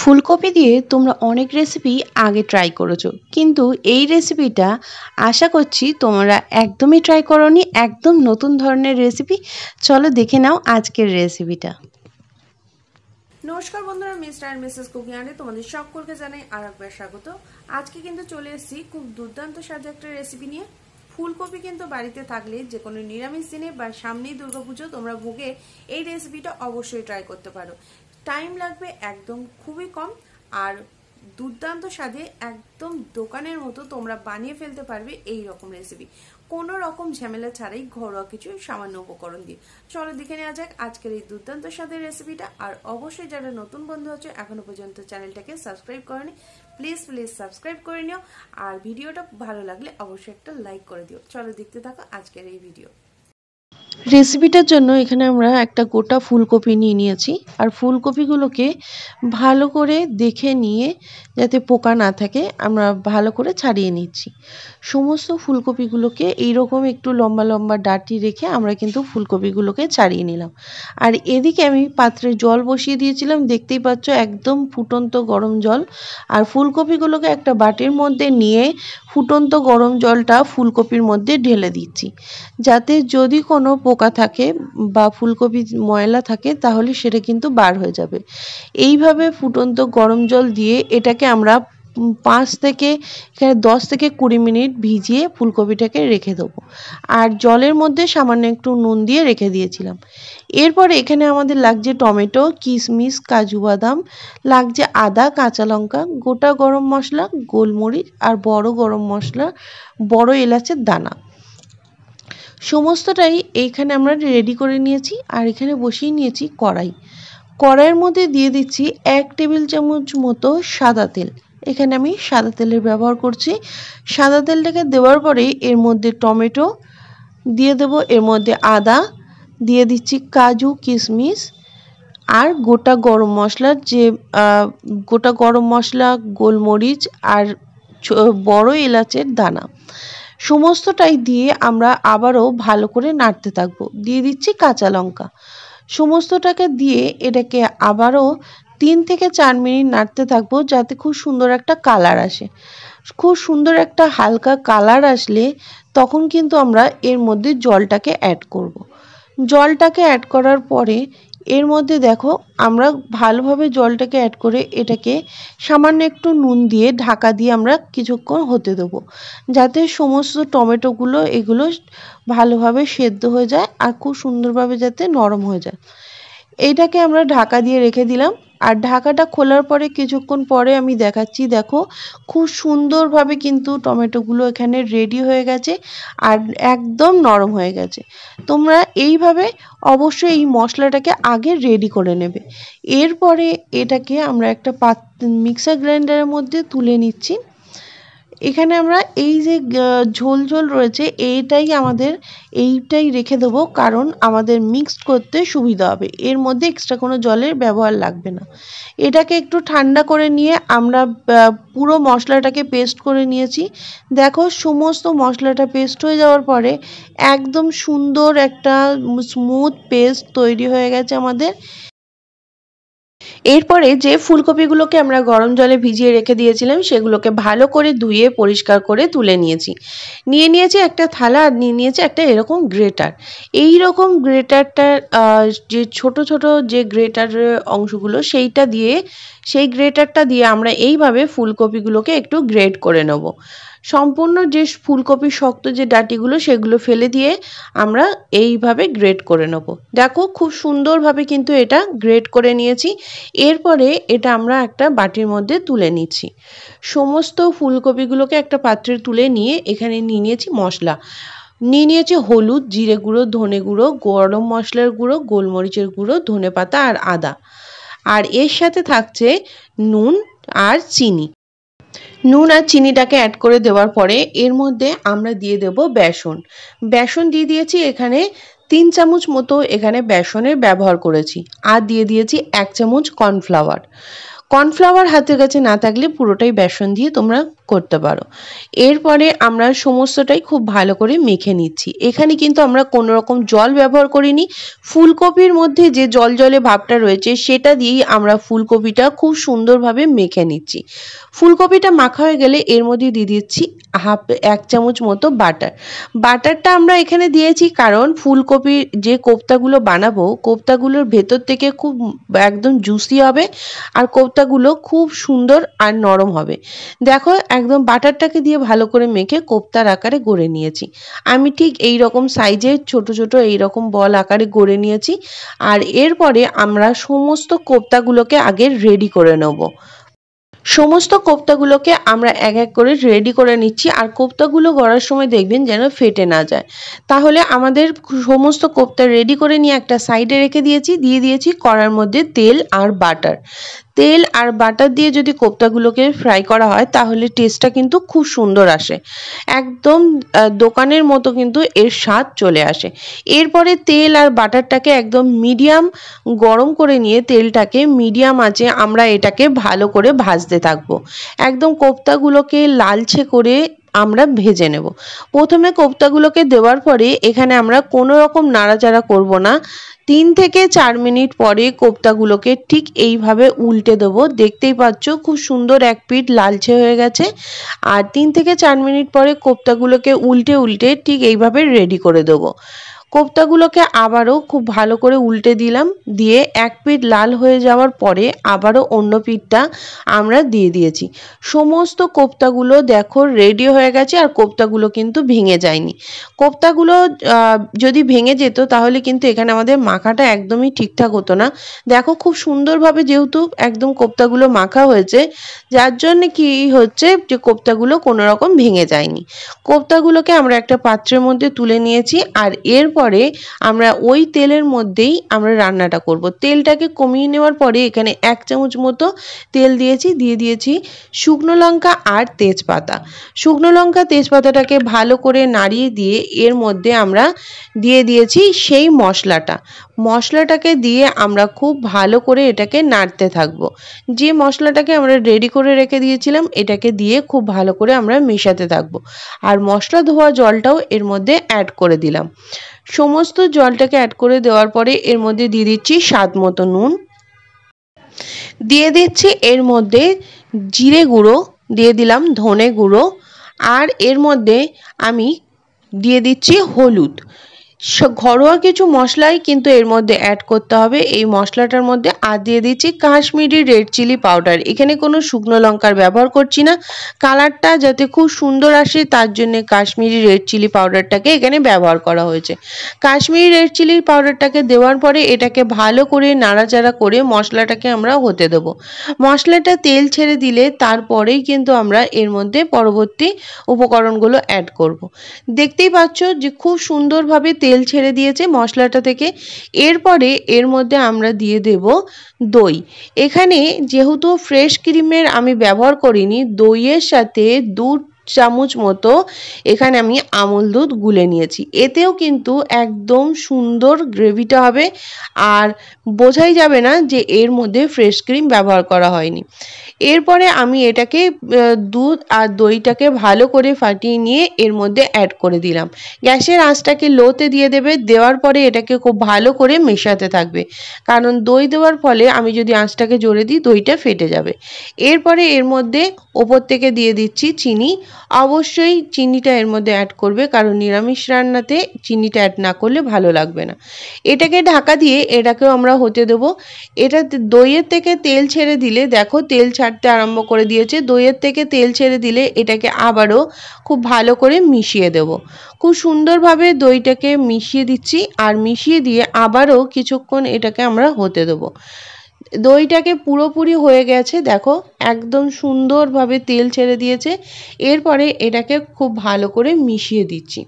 ফুলকপি দিয়ে তোমরা অনেক রেসিপি আগে ট্রাই করেছো, কিন্তু এই রেসিপিটা আশা করছি তোমরা একদমই ট্রাই করোনি। একদম নতুন ধরনের রেসিপি। চলো দেখে নাও আজকের রেসিপিটা। নমস্কার বন্ধুরা, মিস্টার এন্ড মিসেস কুকিং আনে তোমাদের সকলকে জানাই আরেকবার স্বাগত। আজকে কিন্তু চলে এসেছি খুব দুর্দান্ত স্বাদে একটা রেসিপি নিয়ে। ফুলকপি কিন্তু বাড়িতে থাকলে যে কোনো নিরামিষ দিনে বা সামনেই দুর্গাপুজো তোমরা ভোগে এই রেসিপিটা অবশ্যই ট্রাই করতে পারো। টাইম লাগবে একদম খুবই কম, আর দুর্দান্ত স্বাদে একদম দোকানের মতো তোমরা বানিয়ে ফেলতে পারবে এই রকম রেসিপি, কোনো রকম ঝামেলা ছাড়াই ঘরোয়া কিছু সামান্য উপকরণ দিয়ে। চলো দেখে নেওয়া যাক আজকের এই দুর্দান্ত স্বাদের রেসিপিটা। আর অবশ্যই যারা নতুন বন্ধু আছো এখনো পর্যন্ত চ্যানেলটাকে সাবস্ক্রাইব করনি, প্লিজ সাবস্ক্রাইব করে নিও। আর ভিডিওটা ভালো লাগলে অবশ্যই একটা লাইক করে দিও। চলো দেখতে থাকো আজকের এই ভিডিও। রেসিপিটার জন্য এখানে আমরা একটা গোটা ফুলকপি নিয়েছি, আর ফুলকপিগুলোকে ভালো করে দেখে নিয়ে যাতে পোকা না থাকে আমরা ভালো করে ছাড়িয়ে নিচ্ছি। সমস্ত ফুলকপিগুলোকে এইরকম একটু লম্বা লম্বা ডাঁটি রেখে আমরা কিন্তু ফুলকপিগুলোকে ছাড়িয়ে নিলাম। আর এদিকে আমি পাত্রে জল বসিয়ে দিয়েছিলাম, দেখতেই পাচ্ছ একদম ফুটন্ত গরম জল। আর ফুলকপিগুলোকে একটা বাটির মধ্যে নিয়ে ফুটন্ত গরম জলটা ফুলকপির মধ্যে ঢেলে দিচ্ছি, যাতে যদি কোনো পোকা থাকে বা ফুলকপি ময়লা থাকে তাহলে সেটা কিন্তু বার হয়ে যাবে। এইভাবে ফুটন্ত গরম জল দিয়ে এটাকে আমরা 10 থেকে 20 মিনিট ভিজিয়ে ফুলকপিটাকে রেখে দেবো। আর জলের মধ্যে সামান্য একটু নুন দিয়ে রেখে দিয়েছিলাম। এরপরে এখানে আমাদের লাগছে টমেটো, কিশমিশ, কাজু বাদাম, লাগছে আদা, কাঁচা লঙ্কা, গোটা গরম মশলা, গোলমরিচ আর বড় গরম মশলা, বড় এলাচের দানা। সমস্তটাই এইখানে আমরা রেডি করে নিয়েছি। আর এখানে বসিয়ে নিয়েছি কড়াইয়ের মধ্যে দিয়ে দিচ্ছি 1 টেবিল চামচ মতো সাদা তেল। এখানে আমি সাদা তেলের ব্যবহার করছি। সাদা তেলটাকে দেওয়ার পরে এর মধ্যে টমেটো দিয়ে দেব, এর মধ্যে আদা দিয়ে দিচ্ছি, কাজু কিশমিশ আর গোটা গরম মশলার যে গোটা গরম মশলা, গোলমরিচ আর বড় এলাচের দানা, সমস্তটাই দিয়ে আমরা আবারও ভালো করে নাড়তে থাকবো। দিয়ে দিচ্ছি কাঁচা লঙ্কা। সমস্তটাকে দিয়ে এটাকে আবারও 3 থেকে 4 মিনিট নাড়তে থাকবো, যাতে খুব সুন্দর একটা কালার আসে। খুব সুন্দর একটা হালকা কালার আসলে তখন কিন্তু আমরা এর মধ্যে জলটাকে অ্যাড করব। জলটাকে অ্যাড করার পরে এর মধ্যে দেখো আমরা ভালোভাবে জলটাকে অ্যাড করে এটাকে সামান্য একটু নুন দিয়ে ঢাকা দিয়ে আমরা কিছুক্ষণ হতে দেবো, যাতে সমস্ত টমেটোগুলো এগুলো ভালোভাবে সেদ্ধ হয়ে যায় আর খুব সুন্দরভাবে যাতে নরম হয়ে যায়। এইটাকে আমরা ঢাকা দিয়ে রেখে দিলাম। আর ঢাকাটা খোলার পরে কিছুক্ষণ পরে আমি দেখাচ্ছি, দেখো খুব সুন্দরভাবে কিন্তু টমেটোগুলো এখানে রেডি হয়ে গেছে আর একদম নরম হয়ে গেছে। তোমরা এইভাবে অবশ্যই এই মশলাটাকে আগে রেডি করে নেবে। এরপরে এটাকে আমরা একটা মিক্সার গ্রাইন্ডারের মধ্যে তুলে নিচ্ছি। এখানে আমরা এই যে ঝোল রয়েছে এইটাই রেখে দেবো, কারণ আমাদের মিক্সড করতে সুবিধা হবে। এর মধ্যে এক্সট্রা কোনো জলের ব্যবহার লাগবে না। এটাকে একটু ঠান্ডা করে নিয়ে আমরা পুরো মশলাটাকে পেস্ট করে নিয়েছি। দেখো সমস্ত মশলাটা পেস্ট হয়ে যাওয়ার পরে একদম সুন্দর একটা স্মুথ পেস্ট তৈরি হয়ে গেছে আমাদের। এরপরে যে ফুলকপিগুলোকে আমরা গরম জলে ভিজিয়ে রেখে দিয়েছিলাম সেগুলোকে ভালো করে ধুয়ে পরিষ্কার করে তুলে নিয়েছি। নিয়েছি একটা থালা, আর নিয়েছি একটা এরকম গ্রেটার। এই রকম গ্রেটারটার যে ছোট যে গ্রেটারের অংশগুলো সেই গ্রেটারটা দিয়ে আমরা এইভাবে ফুলকপিগুলোকে একটু গ্রেট করে নেব। সম্পূর্ণ যে ফুলকপির শক্ত যে ডাঁটিগুলো সেগুলো ফেলে দিয়ে আমরা এইভাবে গ্রেট করে নেব। দেখো খুব সুন্দরভাবে কিন্তু এটা গ্রেট করে নিয়েছি। এরপরে এটা আমরা একটা বাটির মধ্যে তুলে নিচ্ছি। সমস্ত ফুলকপিগুলোকে একটা পাত্রে তুলে নিয়ে এখানে নিয়েছি মশলা। নিয়েছি হলুদ, জিরে গুঁড়ো, ধনে গুঁড়ো, গরম মশলার গুঁড়ো, গোলমরিচের গুঁড়ো, ধনেপাতা আর আদা। আর এর সাথে থাকছে নুন আর চিনি। নুন আর চিনিটাকে অ্যাড করে দেওয়ার পরে এর মধ্যে আমরা দিয়ে দেব বেসন দিয়ে দিয়েছি। এখানে 3 চামচ মতো এখানে বেসনের ব্যবহার করেছি। আর দিয়ে দিয়েছি 1 চামচ কর্নফ্লাওয়ার। কর্নফ্লাওয়ার হাতের কাছে না থাকলে পুরোটাই বেসন দিয়ে তোমরা করতে পারো। এরপরে আমরা সমস্তটাই খুব ভালো করে মেখে নিচ্ছি। এখানে কিন্তু আমরা কোনো রকম জল ব্যবহার করিনি। ফুলকপির মধ্যে যে জলজলে ভাবটা রয়েছে সেটা দিয়েই আমরা ফুলকপিটা খুব সুন্দরভাবে মেখে নিচ্ছি। ফুলকপিটা মাখা হয়ে গেলে এর মধ্যে দিয়ে দিচ্ছি 1 চামচ মতো বাটার। বাটারটা আমরা এখানে দিয়েছি কারণ ফুলকপির যে কোপ্তাগুলো বানাবো, কোপ্তাগুলোর ভেতর থেকে খুব একদম জুসি হবে আর কোপ্তাগুলো খুব সুন্দর আর নরম হবে। দেখো একদম বাটারটাকে দিয়ে ভালো করে মেখে কোপ্তার আকারে গড়ে নিয়েছি। আমি ঠিক এই রকম সাইজের ছোট ছোট এই রকম বল আকারে গড়ে নিয়েছি। আর এরপরে আমরা সমস্ত কোপ্তাগুলোকে আগে রেডি করে নেব। সমস্ত কোপ্তাগুলোকে আমরা এক এক করে রেডি করে নিচ্ছি। আর কোপ্তাগুলো গড়ার সময় দেখবেন যেন ফেটে না যায়। তাহলে আমাদের সমস্ত কোপ্তা রেডি করে নিয়ে একটা সাইডে রেখে দিয়েছি। দিয়ে দিয়েছি কড়ার মধ্যে তেল আর বাটার। তেল আর বাটার দিয়ে যদি কোপ্তাগুলোকে ফ্রাই করা হয় তাহলে টেস্টটা কিন্তু খুব সুন্দর আসে, একদম দোকানের মতো কিন্তু এর স্বাদ চলে আসে। এরপরে তেল আর বাটারটাকে একদম মিডিয়াম গরম করে নিয়ে তেলটাকে মিডিয়াম আঁচে আমরা এটাকে ভালো করে ভাজতে থাকবো। একদম কোপ্তাগুলোকে লালচে করে আমরা ভেজে নেব। প্রথমে কোপ্তাগুলোকে দেওয়ার পরে এখানে আমরা কোনো রকম নাড়াচাড়া করব না। 3 থেকে 4 মিনিট পরে কোপ্তাগুলোকে ঠিক এইভাবে উল্টে দেবো। দেখতেই পাচ্ছ খুব সুন্দর এক পিঠ লালচে হয়ে গেছে। আর 3 থেকে 4 মিনিট পরে কোপ্তাগুলোকে উল্টে উল্টে ঠিক এইভাবে রেডি করে দেবো। কোপ্তাগুলোকে আবারও খুব ভালো করে উল্টে দিলাম। দিয়ে এক পিঠ লাল হয়ে যাওয়ার পরে আবারও অন্য পিঠটা আমরা দিয়ে দিয়েছি। সমস্ত কোপ্তাগুলো দেখো রেডি হয়ে গেছে আর কোপ্তাগুলো কিন্তু ভেঙে যায়নি। কোপ্তাগুলো যদি ভেঙে যেত তাহলে কিন্তু এখানে আমাদের মাখাটা একদমই ঠিকঠাক হতো না। দেখো খুব সুন্দরভাবে যেহেতু একদম কোপ্তাগুলো মাখা হয়েছে, যার জন্য কি হচ্ছে যে কোপ্তাগুলো কোনো রকম ভেঙে যায়নি। কোপ্তাগুলোকে আমরা একটা পাত্রের মধ্যে তুলে নিয়েছি। আর এরপরে আমরা ওই তেলের মধ্যেই আমরা রান্নাটা করব। তেলটাকে কমিয়ে নেওয়ার পরে এখানে 1 চামচ মতো তেল দিয়েছি। দিয়ে দিয়েছি শুকনো লঙ্কা আর তেজপাতা। শুকনো লঙ্কা তেজপাতাটাকে ভালো করে নাড়িয়ে দিয়ে এর মধ্যে আমরা দিয়ে দিয়েছি সেই মশলাটাকে দিয়ে আমরা খুব ভালো করে এটাকে নাড়তে থাকবো। যে মশলাটাকে আমরা রেডি করে রেখে দিয়েছিলাম এটাকে দিয়ে খুব ভালো করে আমরা মেশাতে থাকবো। আর মশলা ধোয়া জলটাও এর মধ্যে অ্যাড করে দিলাম। সমস্ত জলটাকে অ্যাড করে দেওয়ার পরে এর মধ্যে দিয়ে দিচ্ছি স্বাদ মতো নুন, দিয়ে দিচ্ছি এর মধ্যে জিরে গুঁড়ো, দিয়ে দিলাম ধনে গুঁড়ো, আর এর মধ্যে আমি দিয়ে দিচ্ছি হলুদ। ঘরোয়া কিছু মশলাই কিন্তু এর মধ্যে অ্যাড করতে হবে। এই মশলাটার মধ্যে আর দিয়ে দিচ্ছি কাশ্মীরি রেড চিলি পাউডার। এখানে কোনো শুকনো লঙ্কার ব্যবহার করছি না। কালারটা যাতে খুব সুন্দর আসে তার জন্য কাশ্মীরি রেড চিলি পাউডারটাকে এখানে ব্যবহার করা হয়েছে। কাশ্মীরি রেড চিলি পাউডারটাকে দেওয়ার পরে এটাকে ভালো করে নাড়াচাড়া করে মশলাটাকে আমরা হতে দেবো। মশলাটা তেল ছেড়ে দিলে তারপরেই কিন্তু আমরা এর মধ্যে পরবর্তী উপকরণগুলো অ্যাড করব। দেখতেই পাচ্ছ যে খুব সুন্দরভাবে তেল ছেড়ে দিয়েছে মশলাটা থেকে। এরপরে এর মধ্যে আমরা দিয়ে দেব দই। এখানে যেহেতু ফ্রেশ ক্রিমের আমি ব্যবহার করিনি, দইয়ের সাথে 2 চামচ মতো এখানে আমি আমুল দুধ গুলে নিয়েছি। এতেও কিন্তু একদম সুন্দর গ্রেভিটা হবে আর বোঝাই যাবে না যে এর মধ্যে ফ্রেশ ক্রিম ব্যবহার করা হয়নি। এরপরে আমি এটাকে দুধ আর দইটাকে ভালো করে ফাটিয়ে নিয়ে এর মধ্যে অ্যাড করে দিলাম। গ্যাসের আঁচটাকে লোতে দিয়ে দেবে। দেওয়ার পরে এটাকে খুব ভালো করে মেশাতে থাকবে, কারণ দই দেওয়ার ফলে আমি যদি আঁচটাকে জোরে দিই দইটা ফেটে যাবে। এরপরে এর মধ্যে ওপর থেকে দিয়ে দিচ্ছি চিনি। অবশ্যই চিনিটা এর মধ্যে অ্যাড করবে, কারণ নিরামিষ রান্নাতে চিনিটা অ্যাড না করলে ভালো লাগবে না। এটাকে ঢাকা দিয়ে এটাকেও আমরা হতে দেবো। এটা দইয়ের থেকে তেল ছেড়ে দিলে দেখো তেল ছাড়তে আরম্ভ করে দিয়েছে। দইয়ের থেকে তেল ছেড়ে দিলে এটাকে আবারও খুব ভালো করে মিশিয়ে দেব। খুব সুন্দরভাবে দইটাকে মিশিয়ে দিচ্ছি আর মিশিয়ে দিয়ে আবারও কিছুক্ষণ এটাকে আমরা হতে দেবো। দইটাকে পুরোপুরি হয়ে গেছে, দেখো একদম সুন্দরভাবে তেল ছেড়ে দিয়েছে। এরপরে এটাকে খুব ভালো করে মিশিয়ে দিচ্ছি।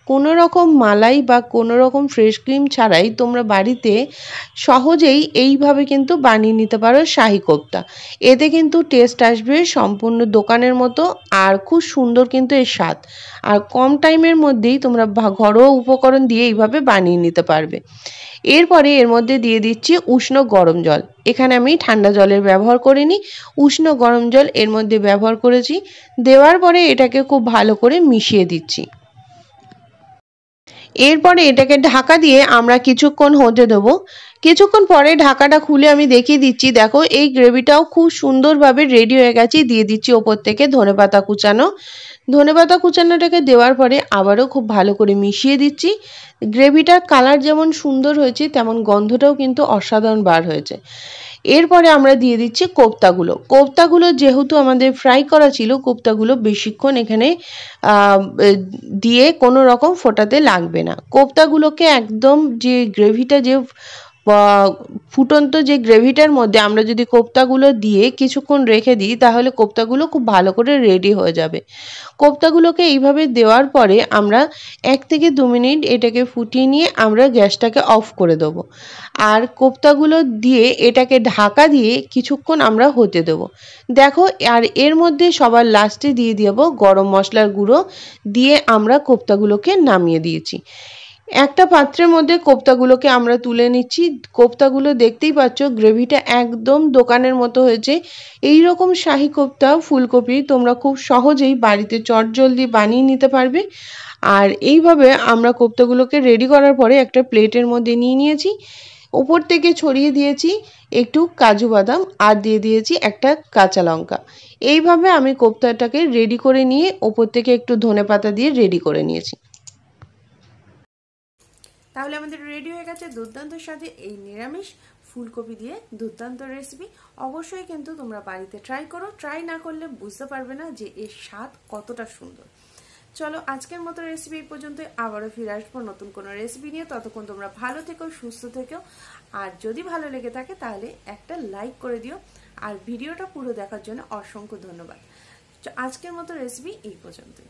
কোনো রকম মালাই বা কোনো রকম ফ্রেশ ক্রিম ছাড়াই তোমরা বাড়িতে সহজেই এইভাবে কিন্তু বানিয়ে নিতে পারো শাহি কোপ্তা। এতে কিন্তু টেস্ট আসবে সম্পূর্ণ দোকানের মতো আর খুব সুন্দর কিন্তু এর স্বাদ। আর কম টাইমের মধ্যেই তোমরা ঘরোয়া উপকরণ দিয়ে এইভাবে বানিয়ে নিতে পারবে। এরপরে এর মধ্যে দিয়ে দিচ্ছি উষ্ণ গরম জল। এখানে আমি ঠান্ডা জলের ব্যবহার করিনি, উষ্ণ গরম জল এর মধ্যে ব্যবহার করেছি। দেওয়ার পরে এটাকে খুব ভালো করে মিশিয়ে দিচ্ছি। এরপরে এটাকে ঢাকা দিয়ে আমরা কিছুক্ষণ হতে দেবো। কিছুক্ষণ পরে ঢাকাটা খুলে আমি দেখিয়ে দিচ্ছি। দেখো এই গ্রেভিটাও খুব সুন্দরভাবে রেডি হয়ে গেছে। দিয়ে দিচ্ছি ওপর থেকে ধনেপাতা কুচানো। ধনেপাতা কুচানোটাকে দেওয়ার পরে আবারও খুব ভালো করে মিশিয়ে দিচ্ছি। গ্রেভিটার কালার যেমন সুন্দর হয়েছে তেমন গন্ধটাও কিন্তু অসাধারণ বার হয়েছে। এরপরে আমরা দিয়ে দিচ্ছি কোপ্তাগুলো। কোপ্তাগুলো যেহেতু আমাদের ফ্রাই করা ছিল, কোপ্তাগুলো বেশিক্ষণ এখানে দিয়ে কোনো রকম ফোটাতে লাগবে না। কোপ্তাগুলোকে একদম যে গ্রেভিটা যে ফুটন্ত যে গ্রেভিটার মধ্যে আমরা যদি কোপ্তাগুলো দিয়ে কিছুক্ষণ রেখে দিই তাহলে কোপ্তাগুলো খুব ভালো করে রেডি হয়ে যাবে। কোপ্তাগুলোকে এইভাবে দেওয়ার পরে আমরা 1 থেকে 2 মিনিট এটাকে ফুটিয়ে নিয়ে আমরা গ্যাসটাকে অফ করে দেবো। আর কোপ্তাগুলো দিয়ে এটাকে ঢাকা দিয়ে কিছুক্ষণ আমরা হতে দেবো। দেখো আর এর মধ্যে সবার লাস্টে দিয়ে দেবো গরম মশলার গুঁড়ো, দিয়ে আমরা কোপ্তাগুলোকে নামিয়ে দিয়েছি। একটা পাত্রের মধ্যে কোপ্তাগুলোকে আমরা তুলে নিচ্ছি। কোপ্তাগুলো দেখতেই পাচ্ছ গ্রেভিটা একদম দোকানের মতো হয়েছে। এই রকম শাহী কোপ্তা ফুলকপি তোমরা খুব সহজেই বাড়িতে চটজলদি বানিয়ে নিতে পারবে। আর এইভাবে আমরা কোপ্তাগুলোকে রেডি করার পরে একটা প্লেটের মধ্যে নিয়ে নিয়েছি। উপর থেকে ছড়িয়ে দিয়েছি একটু কাজু বাদাম আর দিয়ে দিয়েছি একটা কাঁচা লঙ্কা। এইভাবে আমি কোপ্তাটাকে রেডি করে নিয়ে ওপর থেকে একটু ধনেপাতা দিয়ে রেডি করে নিয়েছি। তাহলে আমাদের রেডি হয়ে গেছে দুর্দান্ত স্বাদে এই নিরামিষ ফুলকপি দিয়ে দুর্দান্ত রেসিপি। অবশ্যই কিন্তু তোমরা বাড়িতে ট্রাই করো। ট্রাই না করলে বুঝতে পারবে না যে এর স্বাদ কতটা সুন্দর। চলো আজকের মতো রেসিপি এই পর্যন্ত। আবারও ফিরে আসবো নতুন কোনো রেসিপি নিয়ে। ততক্ষণ তোমরা ভালো থেকো, সুস্থ থেকো। আর যদি ভালো লেগে থাকে তাহলে একটা লাইক করে দিও। আর ভিডিওটা পুরো দেখার জন্য অসংখ্য ধন্যবাদ। আজকের মতো রেসিপি এই পর্যন্তই।